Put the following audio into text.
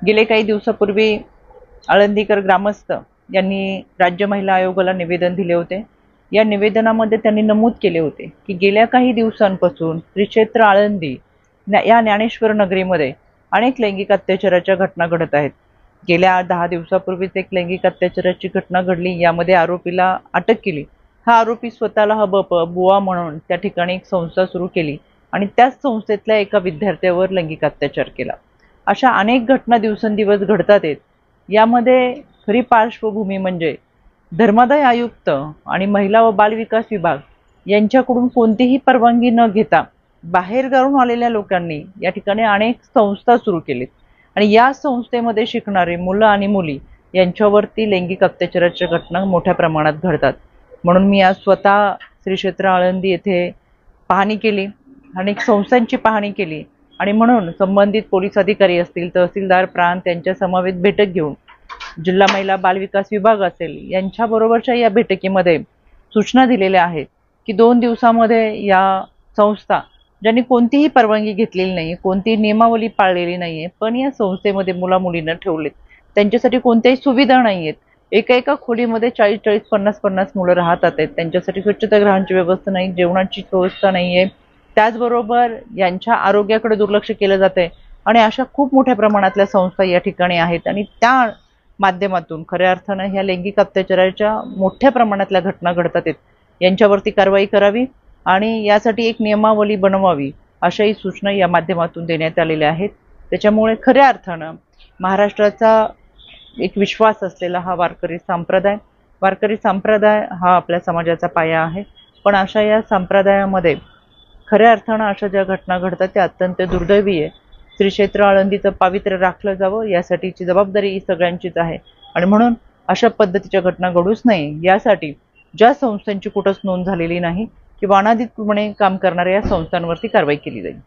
गेले काही दिवसापूर्वी आळंदीकर ग्रामस्थ यांनी राज्य महिला आयोगाला निवेदन दिले होते। या निवेदनामध्ये त्यांनी नमूद केले होते की गेल्या काही दिवसांपासून श्री क्षेत्र आळंदी या ज्ञानेश्वर नगरीमध्ये अनेक लैंगिक अत्याचाराच्या घटना घडत आहेत। गेल्या 10 दिवसापूर्वीच एक लैंगिक अत्याचाराची घटना घडली, यामध्ये आरोपीला अटक केली। हा आरोपी स्वतःला हबप बुवा म्हणून त्या ठिकाणी एक संस्था सुरू केली आणि त्याच संस्थेतल्या एका विद्यार्थ्यावर लैंगिक अत्याचार केला। अशा अनेक घटना दिवसेंदिवस घडतात आहेत। यामध्ये खरी पार्श्वभूमी म्हणजे धर्मादाय आयुक्त आणि महिला व बाल विकास विभाग यांच्याकडून कोणतीही परवानगी न घेता बाहेरगावून आलेल्या लोकांनी या ठिकाणी अनेक संस्था सुरू केलीत आणि या संस्थेमध्ये शिकणारे मुलं आणि मुली यांच्यावरती लैंगिक अत्याचाराच्या घटना मोठ्या प्रमाणात घडतात। म्हणून मी आज स्वतः श्री क्षेत्र आळंदी येथे पाहणी केली, अनेक संस्थांची पाहणी केली आणि म्हणून संबंधित पोलीस अधिकारी असतील, तहसीलदार प्रांत यांच्या समवेत बैठक घेऊन जिल्हा महिला बाल विकास विभाग असेल यांच्याबरोबरच्या या बैठकीमध्ये सूचना दिलेल्या आहेत की 2 दिवसामध्ये या संस्था ज्यांनी कोणतीही परवानगी घेतलेली नाही, कोणतीही नियमावली पाळलेली नाहीये, पण या संस्थेमध्ये मुला-मुलींना ठेवलेत, त्यांच्यासाठी कोणत्याही सुविधा नाहीयेत। एका खोलीमध्ये 40-40, 50-50 मुलं राहतात आहेत, त्यांच्यासाठी स्वच्छतागृहांची व्यवस्था नाही, जेवणाची व्यवस्था नाहीये, त्याचबरोबर यांच्या आरोग्याकडे दुर्लक्ष केलं जातंय आणि अशा खूप मोठ्या प्रमाणातल्या संस्था या ठिकाणी आहेत आणि त्या माध्यमातून खऱ्या अर्थानं ह्या लैंगिक अत्याचाराच्या मोठ्या प्रमाणातल्या घटना घडतात आहेत। यांच्यावरती कारवाई करावी आणि यासाठी एक नियमावली बनवावी अशाही सूचना या माध्यमातून देण्यात आलेल्या आहेत। त्याच्यामुळे खऱ्या अर्थानं महाराष्ट्राचा एक विश्वास असलेला हा वारकरी संप्रदाय हा आपल्या समाजाचा पाया आहे। पण अशा या संप्रदायामध्ये खऱ्या अर्थानं अशा ज्या घटना घडतात त्या अत्यंत दुर्दैवी आहे। श्री क्षेत्र आळंदीचं पावित्र्य राखलं जावं यासाठीची जबाबदारी ही सगळ्यांचीच आहे आणि म्हणून अशा पद्धतीच्या घटना घडूच नये यासाठी ज्या संस्थांची कुठंच नोंद झालेली नाही किंवा अनाधिकृतपणे काम करणाऱ्या या संस्थांवरती कारवाई केली जाईल।